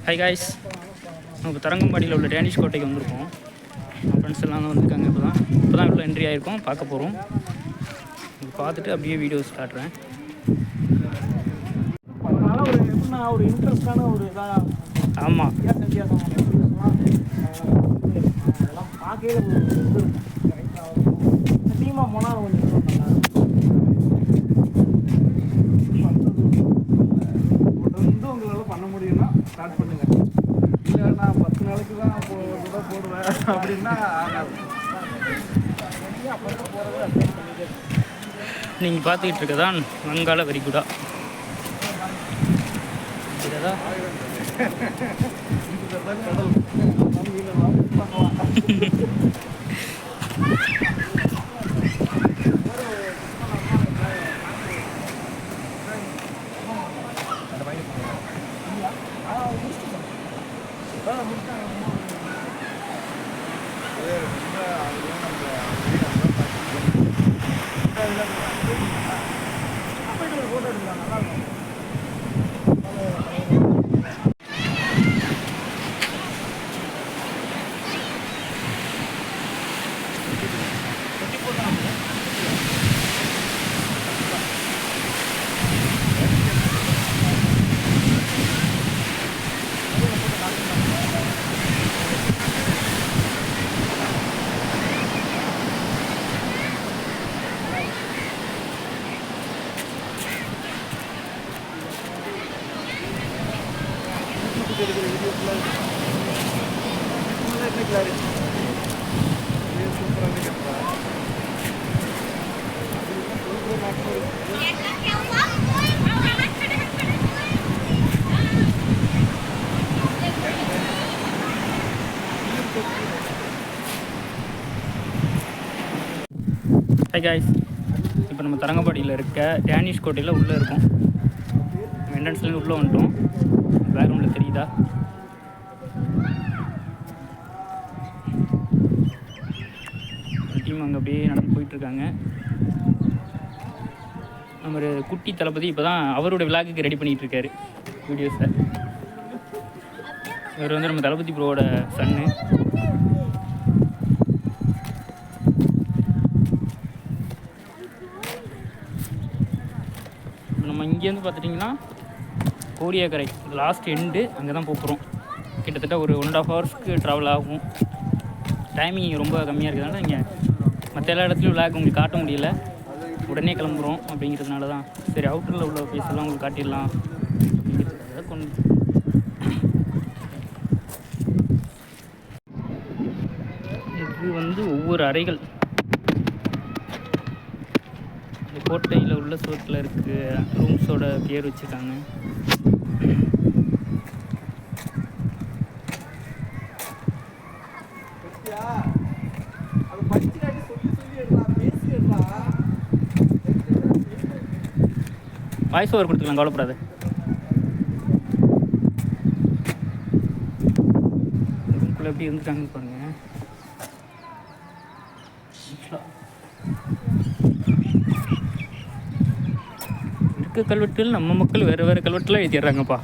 Hi guys, நம்ம தரங்கம்பாடியில் உள்ள டேனிஷ் கோட்டைக்கு வந்திருக்கோம். ஃப்ரெண்ட்ஸ் எல்லாம் வந்திருக்காங்க. இப்போ தான் உள்ள என்ட்ரி ஆகிருக்கோம். பார்க்க போகிறோம். பார்த்துட்டு அப்படியே வீடியோஸ் காட்டுறேன். ஒரு இன்ட்ரெஸ்டான ஒரு இதாக ஆமாம், வித்தியாசம் அதெல்லாம் பார்க்கவே ஒரு இது இருக்கும். டீமாக போனால் கொஞ்சம் நல்லா தொடர்ந்து உங்களால் பண்ண முடியும்னா ஸ்டார்ட் பண்ணுங்கள். இல்லை நான் 10 நாளைக்கு தான் போடுவேன் அப்படின்னா அப்போ போகிறத அப்டேட் பண்ணிட்டு நீங்கள் பார்த்துக்கிட்டு இருக்கதான் வங்காள விரிகுடா. இதுதான் கடல் ஃபோட்டோ எடுக்கலாம். நல்லா இருக்கும். ஹாய் காய்ஸ், இப்போ நம்ம தரங்கம்பாடியில் இருக்க டேனிஷ் கோட்டையில் உள்ளே இருக்கோம். என்ட்ரன்ஸ்லேருந்து உள்ளே வந்துட்டோம். பேக்ரவுண்டில் தெரியுதா? டீம் அங்கே அப்படியே நடந்து போயிட்டுருக்காங்க. நம்ம ஒரு குட்டி தளபதி இப்போ தான் அவரோட விளாகுக்கு ரெடி பண்ணிகிட்ருக்காரு வீடியோஸை. இவர் வந்து நம்ம தளபதி ப்ரோவோட சன்னு. நம்ம இங்கேருந்து பார்த்துட்டிங்கன்னா கோடியாக்கரை லாஸ்ட் எண்டு அங்கே தான் போகிறோம். கிட்டத்தட்ட ஒரு 1.5 ஹவர்ஸ்க்கு ட்ராவல் ஆகும். டைமிங் ரொம்ப கம்மியாக இருக்கிறதுனால இங்கே மற்ற எல்லா இடத்துலையும் விளாக் உங்களுக்கு காட்ட முடியல. உடனே கிளம்புறோம் அப்படிங்கிறதுனால தான் சரி அவுட்டரில் உள்ள ஃபேஸ் எல்லாம் உங்களுக்கு காட்டிடலாம் அப்படிங்கிறதுக்காக கொண்டு. இது வந்து ஒவ்வொரு அறைகள் கோட்டையில் உள்ள சுவத்தில் இருக்குது. ரூம்ஸோட பேர் வச்சுருக்காங்க. வாய்ஸ் ஓவர் கொடுத்துக்கலாம், கவலைப்படாது. ரூம்குள்ளே எப்படி இருந்துட்டாங்கன்னு பாருங்கள். இருக்க கல்வெட்டுகள் நம்ம மக்கள் வேறு வேறு கல்வெட்டுலாம் எழுதிடுறாங்கப்பா.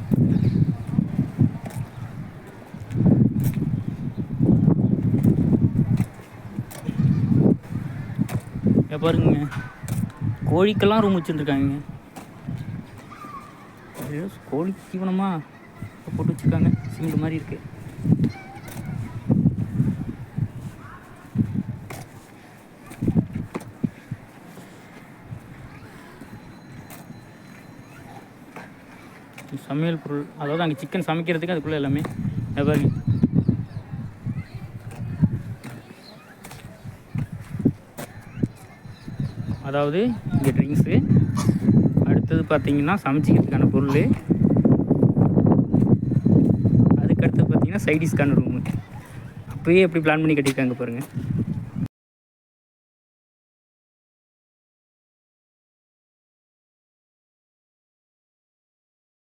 பாருங்க, கோழிக்கெல்லாம் ரூம் வச்சுருக்காங்க. கோழி தீவனமாக போட்டு வச்சுருக்காங்க. சிமெண்ட் மாதிரி இருக்குது. சமையல் பொருள், அதாவது அங்கே சிக்கன் சமைக்கிறதுக்கு அதுக்குள்ளே எல்லாமே பாருங்க. அதாவது இங்கே ட்ரிங்க்ஸு, அடுத்தது பார்த்திங்கன்னா சமைச்சிக்கிறதுக்கான பொருள், அதுக்கடுத்து பார்த்திங்கன்னா சைடிஷ்கான ரூமு. அப்போயே எப்படி பிளான் பண்ணி கட்டியிருக்காங்க பாருங்கள்.